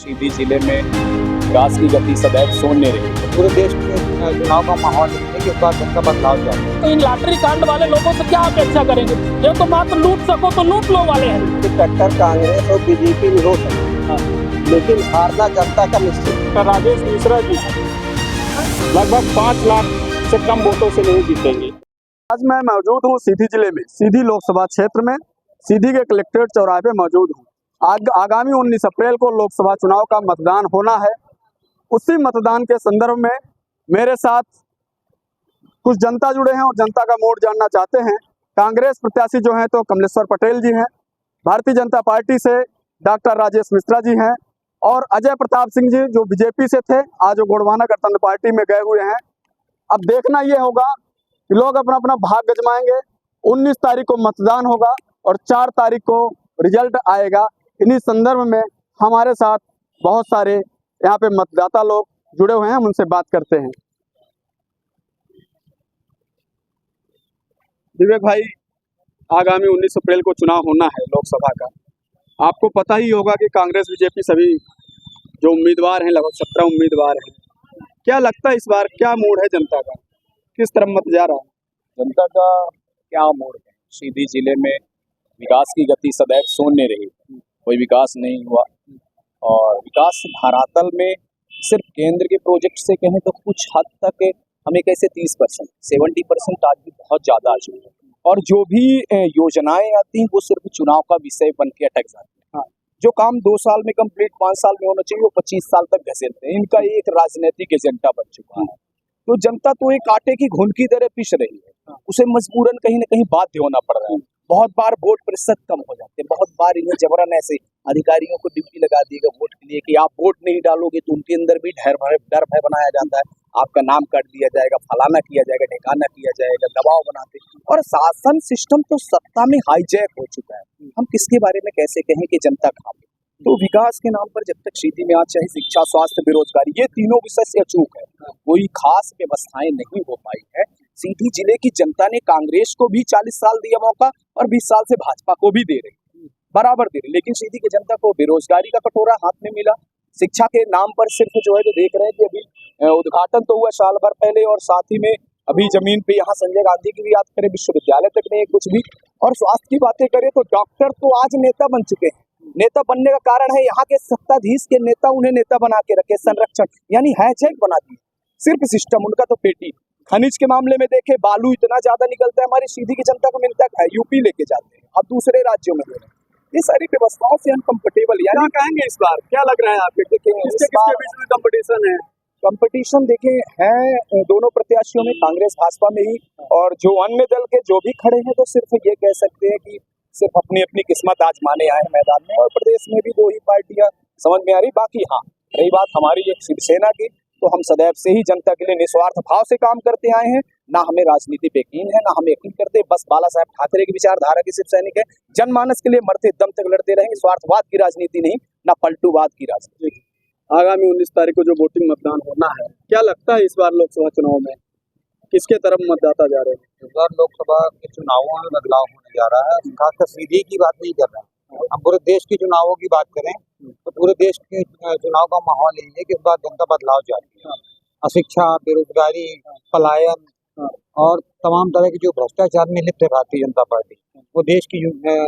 सीधी जिले में विकास की गति सदैव शून्य रही। पूरे देश में चुनाव का माहौल है कि इस बार जनता बदलाव चाहिए। तो इन लॉटरी कांड वाले लोगों से क्या अपेक्षा करेंगे? ये तो मात्र लूट सको तो लूट लो वाले हैं। टक्कर कांग्रेस और बीजेपी में हो सकती है, लेकिन हारना जनता का निश्चित। राजेश मिश्रा जी लगभग 5 लाख से कम वोटों से नहीं जीतेंगे। आज मैं मौजूद हूँ सीधी जिले में, सीधी लोकसभा क्षेत्र में, सीधी के कलेक्ट्रेट चौराहे पे मौजूद हूँ। आगामी 19 अप्रैल को लोकसभा चुनाव का मतदान होना है। उसी मतदान के संदर्भ में मेरे साथ कुछ जनता जुड़े हैं और जनता का मूड जानना चाहते हैं। कांग्रेस प्रत्याशी जो हैं तो कमलेश्वर पटेल जी हैं, भारतीय जनता पार्टी से डॉक्टर राजेश मिश्रा जी हैं और अजय प्रताप सिंह जी जो बीजेपी से थे, आज वो गोंडवाना गणतंत्र पार्टी में गए हुए हैं। अब देखना ये होगा कि लोग अपना अपना भाग गजमाएंगे। 19 तारीख को मतदान होगा और 4 तारीख को रिजल्ट आएगा। इन्हीं संदर्भ में हमारे साथ बहुत सारे यहाँ पे मतदाता लोग जुड़े हुए हैं, हम उनसे बात करते हैं। विवेक भाई, आगामी 19 अप्रैल को चुनाव होना है लोकसभा का। आपको पता ही होगा कि कांग्रेस बीजेपी सभी जो उम्मीदवार हैं, लगभग 17 उम्मीदवार हैं। क्या लगता है इस बार क्या मूड है जनता का, किस तरफ मत जा रहा है? जनता का क्या मूड है? सीधी जिले में विकास की गति सदैव शून्य रही, कोई विकास नहीं हुआ। और विकास धरातल में सिर्फ केंद्र के प्रोजेक्ट से कहें तो कुछ हद तक हमें कैसे 30%, 70% आज भी बहुत ज़्यादा आ चुकी है। और जो भी योजनाएं आती हैं वो सिर्फ चुनाव का विषय बन के अटक जाती है। हाँ, जो काम 2 साल में कंप्लीट, 5 साल में होना चाहिए, वो 25 साल तक घसीटते हैं। इनका एक राजनीतिक एजेंडा बन चुका है। तो जनता तो एक आटे की घुन की तरह पिस रही है, उसे मजबूरन कहीं ना कहीं बाध्य होना पड़ रहा है। बहुत बार वोट प्रतिशत कम हो जाते हैं, बहुत बार इन्हें जबरन ऐसे अधिकारियों को ड्यूटी लगा दिएगा वोट के लिए कि आप वोट नहीं डालोगे तो उनके अंदर भी डर भय बनाया जाता है। आपका नाम काट दिया जाएगा, फलाना किया जाएगा, ठिकाना किया जाएगा, दबाव बनाते। और शासन सिस्टम तो सत्ता में हाईजैक हो चुका है। हम किसके बारे में कैसे कहें कि जनता खा? तो विकास के नाम पर जब तक सीधी में आज चाहे शिक्षा, स्वास्थ्य, बेरोजगारी, ये तीनों विषय से अचूक है, कोई खास व्यवस्थाएं नहीं हो पाई है। सीधी जिले की जनता ने कांग्रेस को भी 40 साल दिया मौका और 20 साल से भाजपा को भी दे रही, बराबर दे रही। लेकिन सीधी की जनता को बेरोजगारी का कटोरा हाथ में मिला। शिक्षा के नाम पर सिर्फ जो है तो देख रहे हैं कि अभी उद्घाटन तो हुआ साल भर पहले, और साथ ही में अभी जमीन पे यहाँ संजय गांधी की भी याद करें, विश्वविद्यालय तक नहीं कुछ भी। और स्वास्थ्य की बातें करें तो डॉक्टर तो आज नेता बन चुके हैं। नेता बनने का कारण है यहाँ के सत्ताधीश के नेता उन्हें नेता बना के रखे, संरक्षण यानी हैचैक बना दिए। सिर्फ सिस्टम उनका तो पेटी। खनिज के मामले में देखे, बालू इतना ज्यादा निकलता है, हमारी सीधी की जनता को मिलता है यूपी लेके जाते हैं, अब दूसरे राज्यों में। ये सारी व्यवस्थाओं से हम कंफर्टेबल, यानी कहेंगे इस बार क्या लग रहा है आपके? किसके बीच में कंपटीशन है? कंपटीशन देखें है दोनों प्रत्याशियों में, कांग्रेस भाजपा में ही। और जो अन्य दल के जो भी खड़े हैं तो सिर्फ ये कह सकते हैं कि सिर्फ अपनी अपनी किस्मत आजमाने आए हैं मैदान में। और प्रदेश में भी 2 ही पार्टियां समझ में आ रही। बाकी हाँ, रही बात हमारी एक शिवसेना की, तो हम सदैव से ही जनता के लिए निस्वार्थ भाव से काम करते आए हैं। ना हमें राजनीति पे यकीन है, ना हम यकीन करते, बस बाला साहब ठाकरे की विचारधारा के सिर्फ सैनिक है। जनमानस के लिए मरते दम तक लड़ते रहेंगे, स्वार्थवाद की राजनीति नहीं, ना पलटूवाद की राजनीति। आगामी 19 तारीख को जो वोटिंग मतदान होना है, क्या लगता है इस बार लोकसभा चुनाव में किसके तरफ मतदाता जा रहे हैं? इस बार लोकसभा के चुनावों में बदलाव होने जा रहा है। खासकर सीधी की बात नहीं कर रहा है, हम पूरे देश के चुनावों की बात करें तो पूरे देश के चुनाव का माहौल यही है कि इस बार जनता बदलाव चाहती है। अशिक्षा, बेरोजगारी, पलायन और तमाम तरह के जो भ्रष्टाचार में लिप्त है भारतीय जनता पार्टी, वो देश की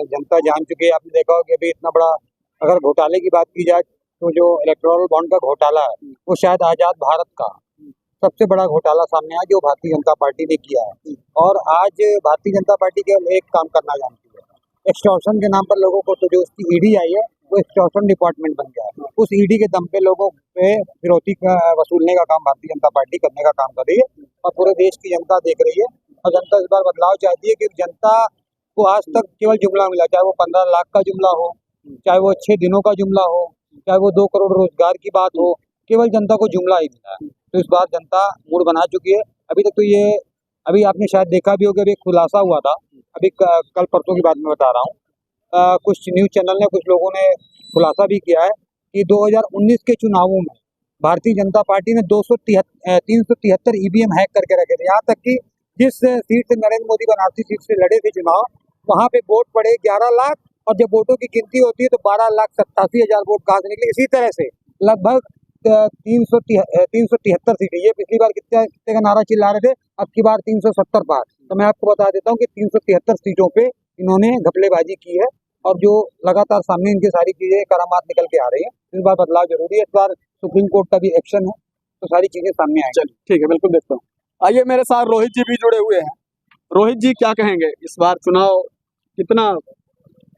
जनता जान चुकी है। आपने देखा होगा कि अभी इतना बड़ा अगर घोटाले की बात की जाए तो जो इलेक्टोरल बॉन्ड का घोटाला है वो शायद आजाद भारत का सबसे बड़ा घोटाला सामने आया जो भारतीय जनता पार्टी ने किया है। और आज भारतीय जनता पार्टी केवल एक काम करना जानती है, एक्सटॉर्शन के नाम पर लोगों को, तो जो उसकी ईडी आई है वो एक्सटॉर्शन डिपार्टमेंट बन गया है। उस ईडी के दम पे लोगों पे फिरौती वसूलने का काम भारतीय जनता पार्टी करने का काम कर रही है। और पूरे देश की जनता देख रही है और जनता इस बार बदलाव चाहती है कि जनता को आज तक केवल जुमला मिला, चाहे वो 15 लाख का जुमला हो, चाहे वो 6 दिनों का जुमला हो, चाहे वो 2 करोड़ रोजगार की बात हो, केवल जनता को जुमला ही मिला है। तो इस बार जनता मूड बना चुकी है। अभी तक तो ये, अभी आपने शायद देखा भी होगा, अभी खुलासा हुआ था, अभी कल परसों की बात मैं बता रहा हूँ, कुछ न्यूज़ चैनल ने, कुछ लोगों ने खुलासा भी किया है कि 2019 के चुनावों में भारतीय जनता पार्टी ने 373 ईवीएम हैक करके रखे थे। यहाँ तक कि जिस सीट से नरेंद्र मोदी बनारसी सीट से लड़े थे चुनाव, वहाँ पे वोट पड़े 11 लाख और जब वोटों की गिनती होती है तो 12,87,000 वोट कहाँ से निकले। इसी तरह से लगभग 373 सीटें, ये पिछली बार कितने का नारा चिल्ला रहे थे, अब की बार 370 पार। तो मैं आपको बता देता हूँ कि 373 सीटों पे इन्होंने घपलेबाजी की है और जो लगातार सामने इनकी सारी चीजें करामात निकल के आ रही है। इस बार बदलाव जरूरी है, इस बार सुप्रीम कोर्ट का भी एक्शन है, तो सारी चीजें सामने आएंगी। चलिए ठीक है, बिल्कुल देखता हूँ। आइए मेरे साथ रोहित जी भी जुड़े हुए हैं। रोहित जी क्या कहेंगे, इस बार चुनाव कितना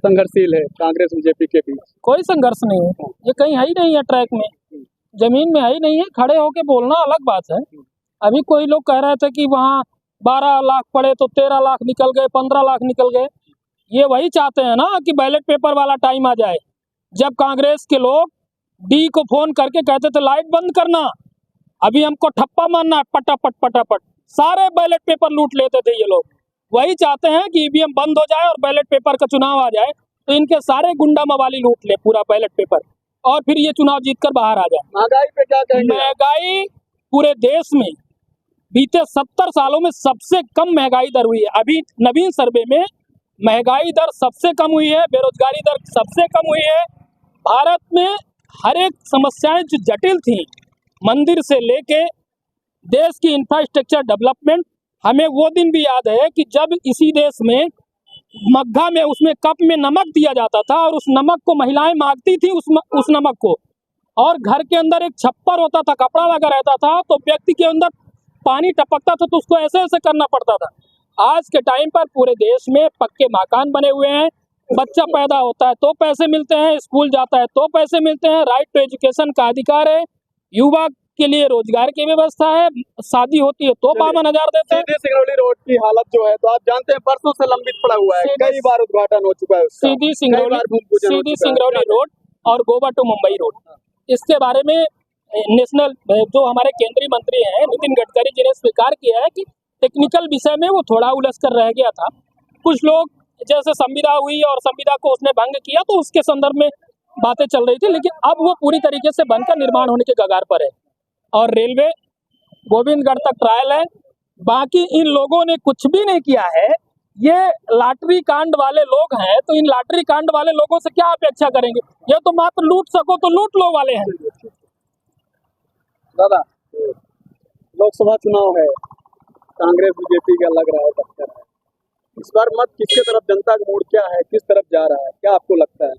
संघर्षशील है कांग्रेस बीजेपी के बीच? कोई संघर्ष नहीं है, ये कहीं है ही नहीं है, ट्रैक में जमीन में है ही नहीं है। खड़े होके बोलना अलग बात है। अभी कोई लोग कह रहे थे कि वहाँ 12 लाख पड़े तो 13 लाख निकल गए, 15 लाख निकल गए। ये वही चाहते हैं ना कि बैलेट पेपर वाला टाइम आ जाए, जब कांग्रेस के लोग डी को फोन करके कहते थे लाइट बंद करना, अभी हमको ठप्पा मारना है, पटापट पटापट सारे बैलेट पेपर लूट लेते थे ये लोग। वही चाहते हैं कि ईवीएम बंद हो जाए और बैलेट पेपर का चुनाव आ जाए तो इनके सारे गुंडा मवाली लूट ले पूरा बैलेट पेपर और फिर ये चुनाव जीतकर बाहर आ जाए। महंगाई पे क्या कहेंगे? महंगाई पूरे देश में बीते 70 सालों में सबसे कम महंगाई दर हुई है। अभी नवीन सर्वे में महंगाई दर सबसे कम हुई है, बेरोजगारी दर सबसे कम हुई है। भारत में हर एक समस्याएं जो जटिल थी, मंदिर से लेके देश की इंफ्रास्ट्रक्चर डेवलपमेंट, हमें वो दिन भी याद है कि जब इसी देश में मग्घा में उसमें कप में नमक दिया जाता था और उस नमक को महिलाएं मांगती थी उस नमक को, और घर के अंदर एक छप्पर होता था, कपड़ा लगा रहता था, तो व्यक्ति के अंदर पानी टपकता था तो उसको ऐसे ऐसे करना पड़ता था। आज के टाइम पर पूरे देश में पक्के मकान बने हुए हैं, बच्चा पैदा होता है तो पैसे मिलते हैं, स्कूल जाता है तो पैसे मिलते हैं, राइट टू एजुकेशन का अधिकार है, युवा के लिए रोजगार की व्यवस्था है, शादी होती है तो 52,000 देते हैं। सीधी सिंगरौली रोड की हालत जो है तो आप जानते हैं बरसों से लंबित पड़ा हुआ है, कई बार उद्घाटन हो चुका है उसका, सीधी सिंगरौली रोड और गोवा टू मुंबई रोड, इसके बारे में नेशनल जो हमारे केंद्रीय मंत्री हैं नितिन गडकरी जी ने स्वीकार किया है कि टेक्निकल विषय में वो थोड़ा उलझ कर रह गया था। कुछ लोग जैसे संविदा हुई और संविदा को उसने भंग किया तो उसके संदर्भ में बातें चल रही थी, लेकिन अब वो पूरी तरीके से बनकर निर्माण होने के कगार पर है। और रेलवे गोविंदगढ़ तक ट्रायल है, बाकी इन लोगों ने कुछ भी नहीं किया है। ये लॉटरी कांड वाले लोग हैं, तो इन लॉटरी कांड वाले लोगों से क्या अपेक्षा करेंगे? ये तो मात्र लूट सको तो लूट लो वाले हैं। दादा, लोकसभा चुनाव है, कांग्रेस बीजेपी का लग रहा है टक्कर है, इस बार मत किसके तरफ, जनता का मूड क्या है, किस तरफ जा रहा है, क्या आपको लगता है?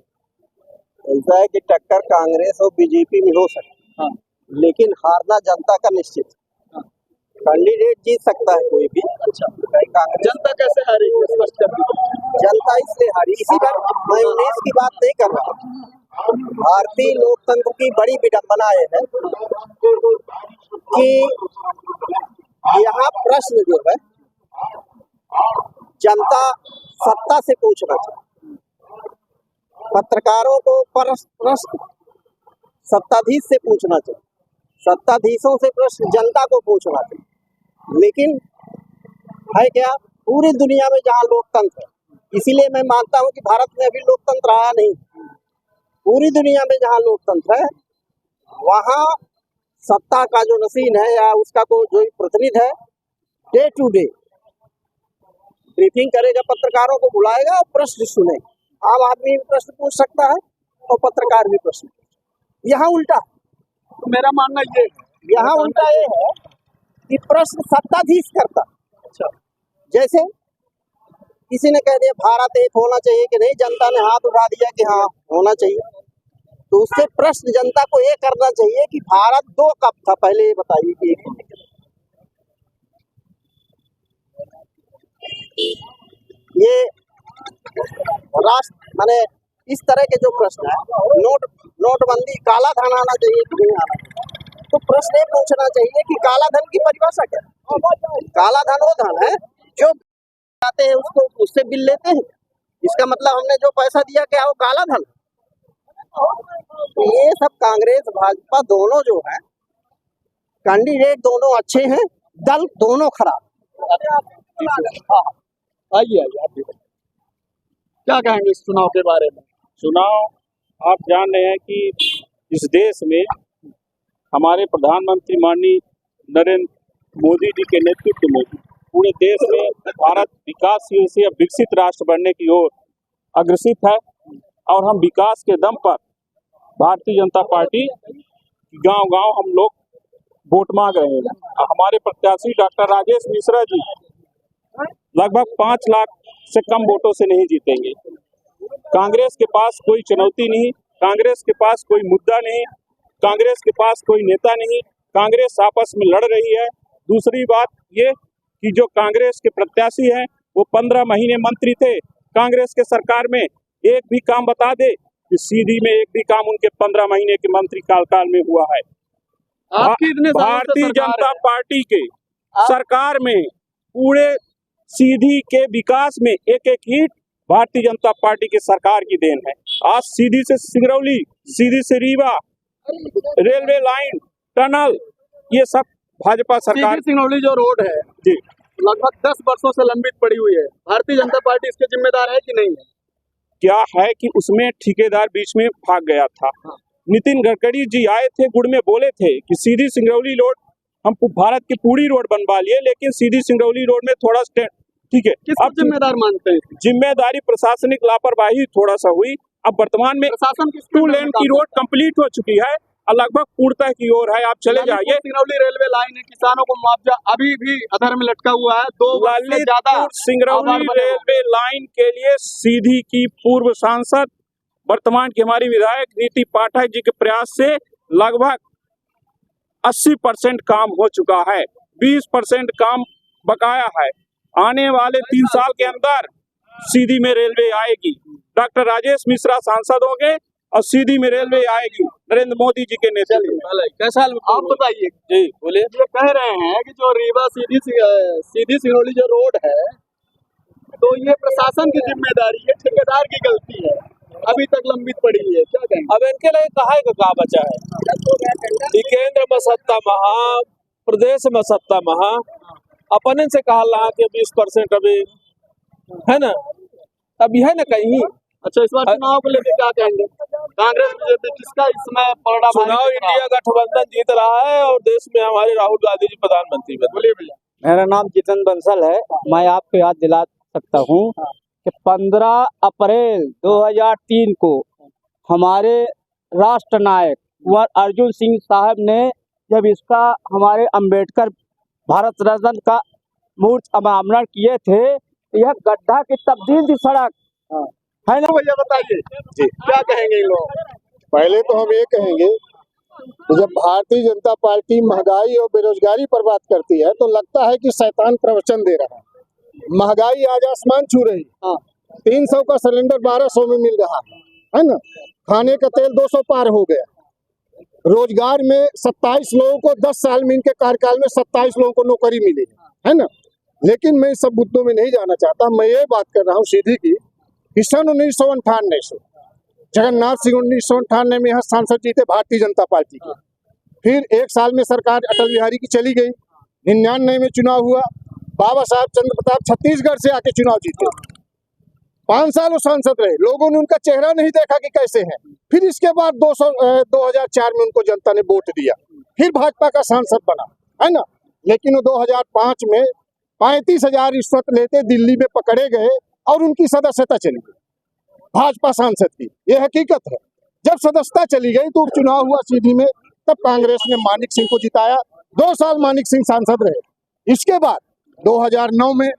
ऐसा है कि टक्कर कांग्रेस और बीजेपी में हो सकती है, हाँ, लेकिन हारना जनता का निश्चित है। कैंडिडेट जीत सकता है कोई भी। अच्छा, कांग्रेस जनता कैसे हारी है स्पष्ट कर दीजिए। जनता इसलिए हारी, इसी बार मैं 19 की बात नहीं कर रहा, भारतीय लोकतंत्र की बड़ी विडंबना है कि यहाँ प्रश्न जो है जनता सत्ता से पूछना चाहिए, पत्रकारों को प्रश्न सत्ताधीश से पूछना चाहिए, सत्ताधीशों से प्रश्न जनता को पूछना चाहिए। लेकिन है क्या, पूरी दुनिया में जहाँ लोकतंत्र है, इसीलिए मैं मानता हूँ कि भारत में अभी लोकतंत्र आया नहीं, पूरी दुनिया में जहाँ लोकतंत्र है वहाँ सत्ता का जो नसीन है या उसका जो प्रतिनिधि है, डे टू डे ब्रीफिंग करेगा, पत्रकारों को बुलाएगा और प्रश्न सुनेगा। आम आदमी भी प्रश्न पूछ सकता है और पत्रकार भी प्रश्न, यहाँ उल्टा। तो मेरा मानना ये, यहाँ उल्टा ये है कि प्रश्न सत्ताधीश करता। अच्छा, जैसे किसी ने कह दिया भारत एक होना चाहिए कि नहीं, जनता ने हाथ उठा दिया कि हाँ होना चाहिए, तो उससे प्रश्न जनता को ये करना चाहिए कि भारत 2 कब था, पहले ये बताइए कि एक होने के लिए। ये राष्ट्र माने इस तरह के जो प्रश्न है, नोटबंदी, काला धन आना चाहिए कि नहीं आना चाहिए, तो प्रश्न ये पूछना चाहिए कि काला धन की परिभाषा क्या है। काला धन वो धन है जो आते हैं उसको उससे बिल लेते हैं, इसका मतलब हमने जो पैसा दिया क्या वो काला धन। तो ये सब कांग्रेस भाजपा दोनों जो है, कैंडिडेट दोनों अच्छे हैं, दल दोनों खराब। आइए आप भी क्या कहेंगे इस चुनाव के बारे में? चुनाव आप जान रहे हैं कि इस देश में हमारे प्रधानमंत्री माननीय नरेंद्र मोदी जी के नेतृत्व में पूरे देश में भारत विकासशील से विकसित राष्ट्र बनने की ओर अग्रसित है। और हम विकास के दम पर भारतीय जनता पार्टी गांव-गांव हम लोग वोट मांग रहे हैं। हमारे प्रत्याशी डॉक्टर राजेश मिश्रा जी लगभग 5 लाख से कम वोटों से नहीं जीतेंगे। कांग्रेस के पास कोई चुनौती नहीं, कांग्रेस के पास कोई मुद्दा नहीं, कांग्रेस के पास कोई नेता नहीं, कांग्रेस आपस में लड़ रही है। दूसरी बात ये कि जो कांग्रेस के प्रत्याशी हैं वो 15 महीने मंत्री थे कांग्रेस के सरकार में, एक भी काम बता दे कि सीधी में एक भी काम उनके 15 महीने के मंत्री काल में हुआ है। आपकी इतने सालों से भारतीय सरकार जनता है। पार्टी के सरकार में पूरे सीधी के विकास में एक एक ईंट भारतीय जनता पार्टी की सरकार की देन है। आज सीधी से सिंगरौली, सीधी से रीवा, रेलवे लाइन, टनल, ये सब भाजपा सरकार सीधी सिंगरौली जो रोड है जी लगभग 10 वर्षों से लंबित पड़ी हुई है। भारतीय जनता पार्टी इसके जिम्मेदार है कि नहीं है? क्या है कि उसमें ठेकेदार बीच में भाग गया था। नितिन गडकरी जी आए थे, गुड़ में बोले थे कि सीधी सिंगरौली रोड हम भारत की पूरी रोड बनवा लिए, लेकिन सीधी सिंगरौली रोड में थोड़ा ठीक है। किसको अब जिम्मेदार मानते हैं? जिम्मेदारी प्रशासनिक लापरवाही थोड़ा सा हुई। अब वर्तमान में प्रशासन किस 2 लेन की रोड कंप्लीट हो चुकी है और लगभग पूर्णता की ओर है। आप चले जाइए, सिंगरौली रेलवे लाइन है, किसानों को मुआवजा अभी भी अधर में लटका हुआ है। 2 वर्ष से ज्यादा ललितपुर सिंगरौली आभार बने हो। रेलवे लाइन के लिए सीधी की पूर्व सांसद वर्तमान की हमारी विधायक नीति पाठक जी के प्रयास से लगभग 80% काम हो चुका है, 20% काम बकाया है। आने वाले 3 साल के अंदर सीधी में रेलवे आएगी। डॉक्टर राजेश मिश्रा सांसद होंगे और सीधी में रेलवे आएगी नरेंद्र मोदी जी के नेतृत्व में। कैसा आप बताइए जी बोले। ये कह रहे हैं कि जो रीवा सीधी सिंगरौली जो रोड है, तो ये प्रशासन की जिम्मेदारी है, ठेकेदार की गलती है, अभी तक लंबित पड़ी है। क्या कहेंगे? अब इनके लिए कहा का बचा है कि केंद्र में सत्ता महा, प्रदेश में सत्ता महा, अपन से कहा कि 20% अभी है ना, अब यह ना कहीं। अच्छा, इस बार चुनाव को लेकर क्या कहेंगे? कांग्रेस बीजेपी किसका इसमें पलड़ा चुनाव इंडिया गठबंधन जीत रहा है और देश में हमारे राहुल गांधी जी प्रधानमंत्री बने। बोलिए भैया। मेरा नाम जितन बंसल है। मैं आपको याद दिला सकता हूँ कि 15 अप्रैल 2003 को हमारे राष्ट्र नायक कुंवर अर्जुन सिंह साहब ने जब इसका हमारे अंबेडकर भारत रत्न का मूर्ति अनावरण किए थे, यह गड्ढा की तब्दील थी सड़क, है ना भैया बताइए जी क्या कहेंगे इन लोग? पहले तो हम ये कहेंगे कि जब भारतीय जनता पार्टी महंगाई और बेरोजगारी पर बात करती है तो लगता है कि शैतान प्रवचन दे रहा है। महंगाई आज आसमान छू रही है। 300 का सिलेंडर 1200 में मिल रहा है ना। खाने का तेल 200 पार हो गया। रोजगार में 27 लोगों को 10 साल में इनके कार्यकाल में 27 लोगों को नौकरी मिली है ना। लेकिन मैं इस सब मुद्दों में नहीं जाना चाहता। मैं ये बात कर रहा हूँ सीधी की कि सन 1998 से जगन्नाथ सिंह 1998 में यहाँ सांसद जीते भारतीय जनता पार्टी के। फिर 1 साल में सरकार अटल बिहारी की चली गई। 99 में चुनाव हुआ, बाबा साहब चंद्र प्रताप छत्तीसगढ़ से आके चुनाव जीते। 5 साल वो सांसद रहे, लोगों ने उनका चेहरा नहीं देखा कि कैसे हैं। फिर इसके बाद 2004 में उनको जनता ने वोट दिया, फिर भाजपा का सांसद बना, है ना। लेकिन वो 2005 में 35,000 रिश्वत लेते दिल्ली में पकड़े गए और उनकी सदस्यता चली गई भाजपा सांसद की। ये हकीकत है। जब सदस्यता चली गई तो चुनाव हुआ सीधी में, तब कांग्रेस ने मानिक सिंह को जिताया। 2 साल मानिक सिंह सांसद रहे। इसके बाद 2009 में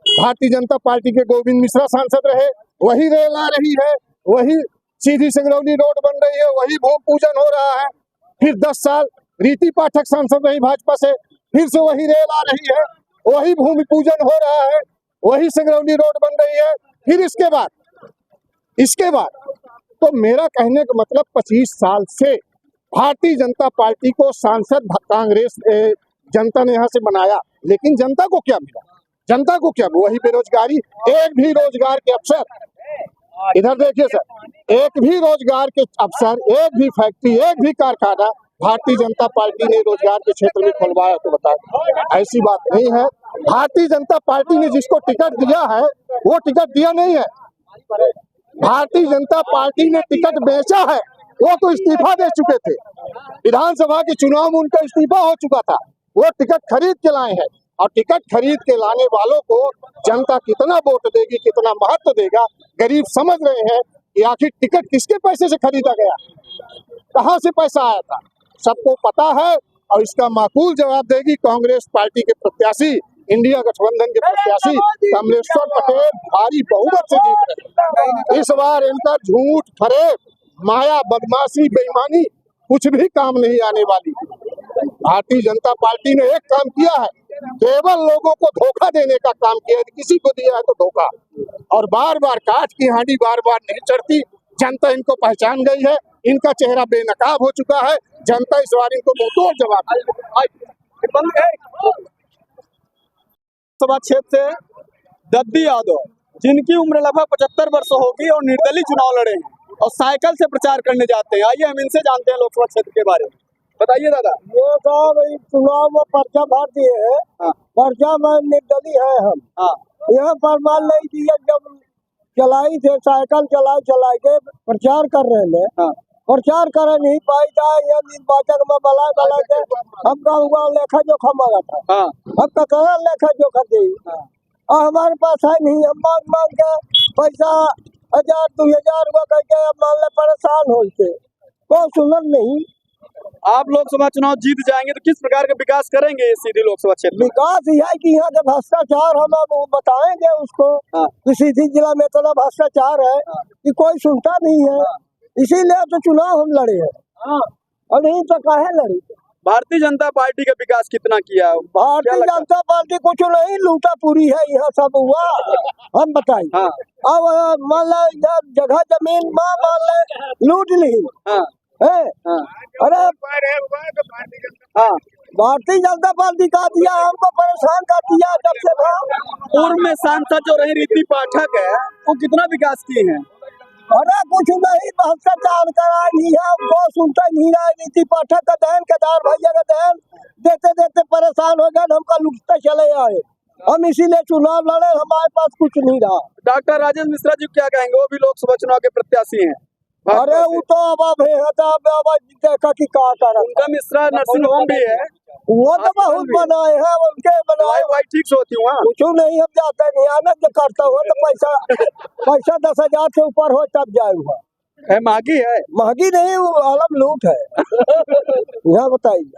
भारतीय जनता पार्टी के गोविंद मिश्रा सांसद रहे। वही रेल आ रही है, वही सीधी सिंगरौली रोड बन रही है, वही भूमि पूजन हो रहा है। फिर 10 साल रीति पाठक सांसद रही भाजपा से, फिर से वही रेल आ रही है, वही भूमि पूजन हो रहा है, वही सिंगरौली रोड बन रही है। फिर इसके बाद तो मेरा कहने का मतलब 25 साल से भारतीय जनता पार्टी को सांसद कांग्रेस जनता ने यहाँ से बनाया, लेकिन जनता को क्या मिला? जनता को क्या? वही बेरोजगारी। एक भी रोजगार के अवसर, इधर देखिए सर, एक भी रोजगार के अवसर, एक भी फैक्ट्री, एक भी कारखाना भारतीय जनता पार्टी ने रोजगार के क्षेत्र में खुलवाया तो बताया? ऐसी बात नहीं है। भारतीय जनता पार्टी ने जिसको टिकट दिया है वो टिकट दिया नहीं है। भारतीय जनता पार्टी ने टिकट बेचा है, वो तो इस्तीफा दे चुके थे। विधानसभा के चुनाव में उनका इस्तीफा हो चुका था, वो टिकट खरीद के लाए हैं। और टिकट खरीद के लाने वालों को जनता कितना वोट देगी, कितना महत्व देगा, गरीब समझ रहे हैं। कि आखिर टिकट किसके पैसे से खरीदा गया, कहां से पैसा आया था, सबको पता है। और इसका माकूल जवाब देगी कांग्रेस पार्टी के प्रत्याशी, इंडिया गठबंधन के प्रत्याशी कमलेश्वर पटेल भारी बहुमत से जीत रहे। इस बार इनका झूठ, फरेब, माया, बदमाशी, बेईमानी कुछ भी काम नहीं आने वाली। भारतीय जनता पार्टी ने एक काम किया है, केवल लोगों को धोखा देने का काम किया है। किसी को दिया है तो धोखा, और बार बार काठ की हांडी बार बार नहीं चढ़ती। जनता इनको पहचान गई है, इनका चेहरा बेनकाब हो चुका है। जनता इस बार इनको मुंहतोड़ जवाब सभा क्षेत्र से दद्दी यादव, जिनकी उम्र लगभग 75 वर्ष होगी और निर्दलीय चुनाव लड़ेंगे और साइकिल से प्रचार करने जाते हैं। आइए हम इनसे जानते हैं लोकसभा क्षेत्र के बारे में। बताइए दादा। ये साहब चुनाव में पर्चा भर दिए है, पर्चा में निर्दलीय है हम। यहाँ पर मान लीजिए जब चलाई थे साइकिल चला के प्रचार कर रहे हैं, प्रचार कर नहीं पाई जाए या निर्वाचन में बला के हमका हुआ लेखा जोखा मांगा था, हमका कहा लेखा जोखा दी और हमारे पास है नहीं। हम मांग के पैसा 1000-2000 रुपया करके मान ले परेशान हो के, कोई सुनर नहीं। आप लोकसभा चुनाव जीत जाएंगे तो किस प्रकार का विकास करेंगे सीधी लोकसभा क्षेत्र में? विकास यह है कि यहाँ के भ्रष्टाचार हम अब बताएंगे उसको कि सीधी जिला में इतना भ्रष्टाचार है कि कोई सुनता नहीं है, इसीलिए तो चुनाव हम लड़े हैं और नहीं तो काहे लड़ी। भारतीय जनता पार्टी का विकास कितना किया? भारतीय जनता पार्टी कुछ नहीं, लूटा पूरी है यहाँ सब हुआ। हम बताइए अब मान लो जगह जमीन मान ले लूट ली है, अरे भारतीय जनता पार्टी का दिया, हमको परेशान कर दिया। जब से पूर्व में सांसद जो रही रीति पाठक है, वो कितना विकास किए हैं? अरे कुछ नहीं, भ्रष्टाचार कराई है, हमको सुनता नहीं रहा। रीति पाठक का दहन, केदार भैया का दहन देते देते परेशान हो गए, हमका लुटते चले आए। हम इसीलिए चुनाव लड़े, हमारे पास कुछ नहीं रहा। डॉक्टर राजेश मिश्रा जी क्या कहेंगे? वो भी लोकसभा चुनाव के प्रत्याशी हैं। अरे वो तो अब देखा कि क्या कर, उनका मिश्रा नर्सिंग होम भी है, वो तो बहुत बनाए हैं, उनके बनाए ठीक से होती हूँ। कुछ नहीं, हम जाते नहीं, आनंद करता हुआ तो पैसा 10,000 से ऊपर हो तब जाए हुआ है। महंगी है? महंगी नहीं, वो आलम लूट है। यहाँ बताइए।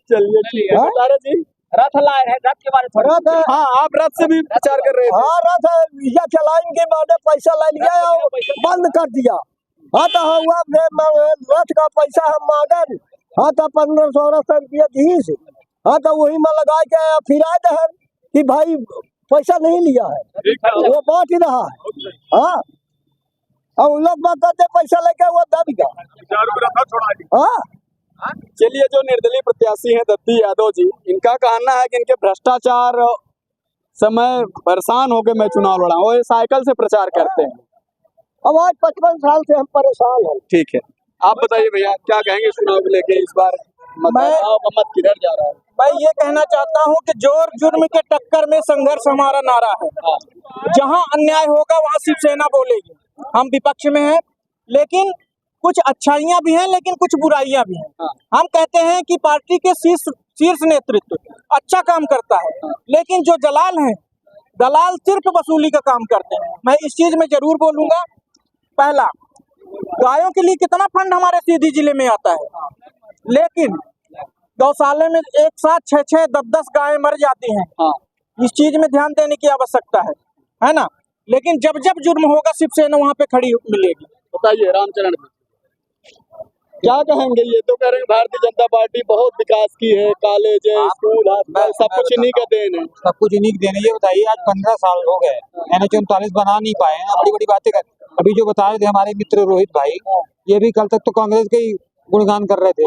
चलिए जी, रथ लाए हैं, रथ के बारे में रथ है, हाँ आप रथ से भी प्रचार कर रहे थे। हाँ रथ है, भैया चलाइन के बाद पैसा ले लिया और बंद कर दिया। हाँ तो हुआ रथ का पैसा हम मांगे, हाँ तो 1500 रुपया दीस, हाँ तो वही में लगा के फिर आए दहन कि भाई पैसा नहीं लिया है, वो बांट ही रहा है। हाँ और उन लोग बात करते पैसा लेके वो दब गया। हाँ चलिए, जो निर्दलीय प्रत्याशी हैं दद्दी यादव जी, इनका कहना है कि इनके भ्रष्टाचार समय परेशान होकर मैं चुनाव लड़ा, वो साइकिल से प्रचार करते हैं। अब आज 55 साल से हम परेशान हैं। ठीक है, आप बताइए भैया क्या कहेंगे चुनाव को लेके इस बार? मत किधर जा रहा है? मैं ये कहना चाहता हूँ कि जोर जुर्म के टक्कर में संघर्ष हमारा नारा है। जहाँ अन्याय होगा वहाँ शिवसेना बोलेगी। हम विपक्ष में हैं, लेकिन कुछ अच्छाइयाँ भी हैं लेकिन कुछ बुराइयाँ भी हैं। हम कहते हैं कि पार्टी के शीर्ष नेतृत्व अच्छा काम करता है, लेकिन जो दलाल हैं, दलाल सिर्फ वसूली का काम करते हैं। मैं इस चीज में जरूर बोलूंगा। पहला, गायों के लिए कितना फंड हमारे सीधी जिले में आता है, लेकिन गौशाले में एक साथ 6-6, 10-10 गायें मर जाती हैं। इस चीज में ध्यान देने की आवश्यकता है ना। लेकिन जब जब जुर्म होगा शिवसेना वहाँ पे खड़ी मिलेगी। बताइए रामचरण क्या कहेंगे? ये तो कह रहे हैं भारतीय जनता पार्टी बहुत विकास की है, कॉलेज है, स्कूल, सब कुछ इन्हीं का देन है। सब कुछ इन्हीं के देन है। ये बताइए आज 15 साल हो गए, NH-39 बना नहीं पाए हैं, बड़ी बड़ी बातें कर। अभी जो बता रहे थे हमारे मित्र रोहित भाई, ये भी कल तक तो कांग्रेस के ही गुणगान कर रहे थे।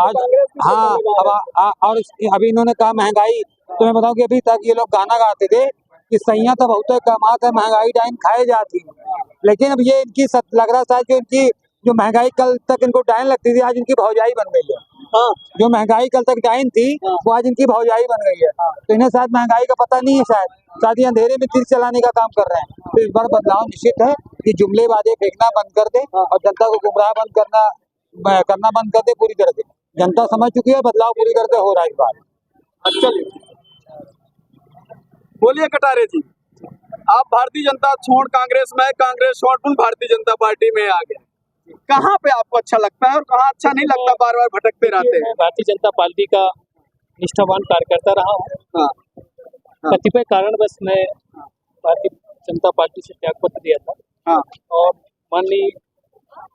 आज हाँ, अब और अभी इन्होंने कहा महंगाई, तो मैं बताऊँ कि अभी तक ये लोग गाना गाते थे कि सैया तो बहुत कमात है, महंगाई डाइन खाए जाती है। लेकिन अब ये इनकी लग रहा था कि इनकी जो महंगाई कल तक इनको डाइन लगती थी, आज इनकी भौजाई बन गई है। जो महंगाई कल तक डाइन थी, वो आज इनकी भौजाई बन गई है। तो इन्हें शायद महंगाई का पता नहीं है, शायद ये अंधेरे में तीर चलाने का काम कर रहे हैं। तो इस बार बदलाव निश्चित है कि जुमलेबाजी फेंकना बंद कर दे और जनता को गुमराह करना बंद कर दे पूरी तरह से। जनता समझ चुकी है, बदलाव पूरी तरह से हो रहा है इस बार। चलिए, बोलिए कटारे जी, आप भारतीय जनता छोड़ कांग्रेस में, कांग्रेस छोड़ फिर भारतीय जनता पार्टी में आ गए, कहाँ पे आपको अच्छा लगता है और कहाँ अच्छा नहीं लगता, बार बार भटकते रहते हैं? मैं भारतीय जनता पार्टी का निष्ठावान कार्यकर्ता रहा हूँ। हाँ, कतिपय कारणवश मैं भारतीय जनता पार्टी से त्यागपत्र दिया था हाँ, और माननीय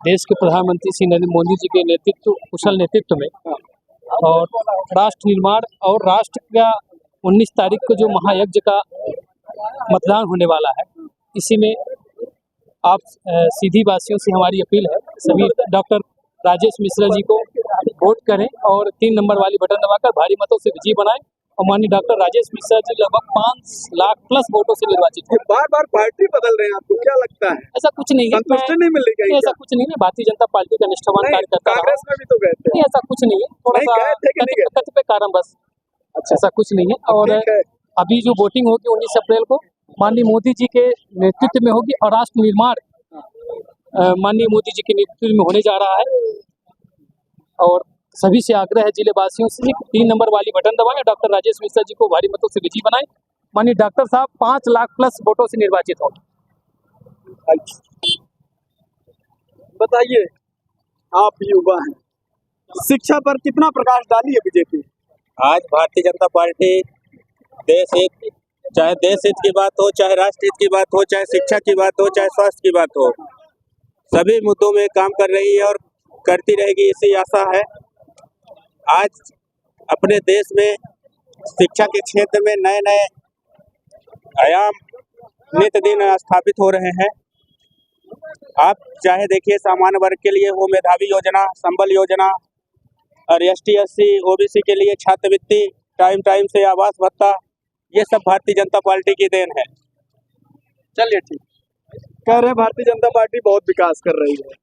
देश के प्रधानमंत्री श्री नरेंद्र मोदी जी के नेतृत्व, कुशल नेतृत्व में और राष्ट्र निर्माण और राष्ट्र का 19 तारीख को जो महायज्ञ का मतदान होने वाला है, इसी में आप सीधी वासियों से हमारी अपील है, सभी डॉक्टर राजेश मिश्रा जी को वोट करें और 3 नंबर वाली बटन दबाकर भारी मतों से विजयी बनाएं और माननीय डॉक्टर राजेश मिश्रा जी लगभग 5 लाख प्लस वोटों से निर्वाचित ये बार बार पार्टी बदल रहे हैं, आपको क्या लगता है? ऐसा कुछ नहीं है, संतुष्टि नहीं मिल रही कहीं? ऐसा कुछ नहीं है। भारतीय जनता पार्टी का निष्ठावान नहीं, कार्यकर्ता रहा कांग्रेस में भी तो गए थे। नहीं, ऐसा कुछ नहीं है। थोड़ा नहीं, सा गए थे कि नहीं गए? कतिपय कारण बस, ऐसा कुछ नहीं है। और ठीक है। अभी जो वोटिंग होगी 19 अप्रैल को माननीय मोदी जी के नेतृत्व में होगी और राष्ट्र निर्माण माननीय मोदी जी के नेतृत्व में होने जा रहा है। और सभी से आग्रह है जिले वासियों से 3 नंबर वाली बटन दबाएं, डॉक्टर राजेश मिश्रा जी को भारी मतों से विजयी बनाएं। माननीय डॉक्टर साहब 5 लाख प्लस वोटों से निर्वाचित होंगे। बताइए, आप भी युवा हैं, शिक्षा पर कितना प्रकाश डाली है बीजेपी? आज भारतीय जनता पार्टी देश हित, चाहे देश हित की बात हो, चाहे राष्ट्र हित की बात हो, चाहे शिक्षा की बात हो, चाहे स्वास्थ्य की बात हो, सभी मुद्दों में काम कर रही है और करती रहेगी, इसी आशा है। आज अपने देश में शिक्षा के क्षेत्र में नए नए आयाम नित्य दिन स्थापित हो रहे हैं। आप चाहे देखिए सामान्य वर्ग के लिए वो मेधावी योजना, संबल योजना और ST SC OBC के लिए छात्रवृत्ति, टाइम से आवास भत्ता, ये सब भारतीय जनता पार्टी की देन है। चलिए ठीक, कह रहे हैं भारतीय जनता पार्टी बहुत विकास कर रही है।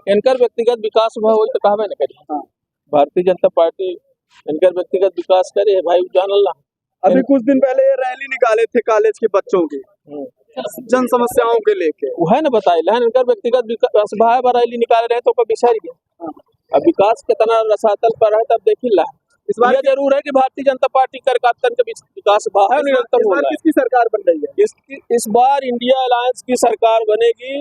इनकर व्यक्तिगत विकास हुआ वही तो कहबे न करी। हाँ। भारतीय जनता पार्टी इनकर व्यक्तिगत विकास करे है भाई, जान ला। अभी कुछ दिन पहले ये रैली निकाले थे कॉलेज के बच्चों की जन समस्याओं के लेके, वह न बताइल है, इनकर व्यक्तिगत विकास भाई बरैली निकाल रहे तो कब बिछड़ गया। अब विकास कितना रसातल पर है तब देखी ला। इस बार यह जरूर है कि भारतीय जनता पार्टी करकातन के विकास है निरंतर हो रहा है। किसकी सरकार बन रही है? इस बार इंडिया अलायंस की सरकार बनेगी।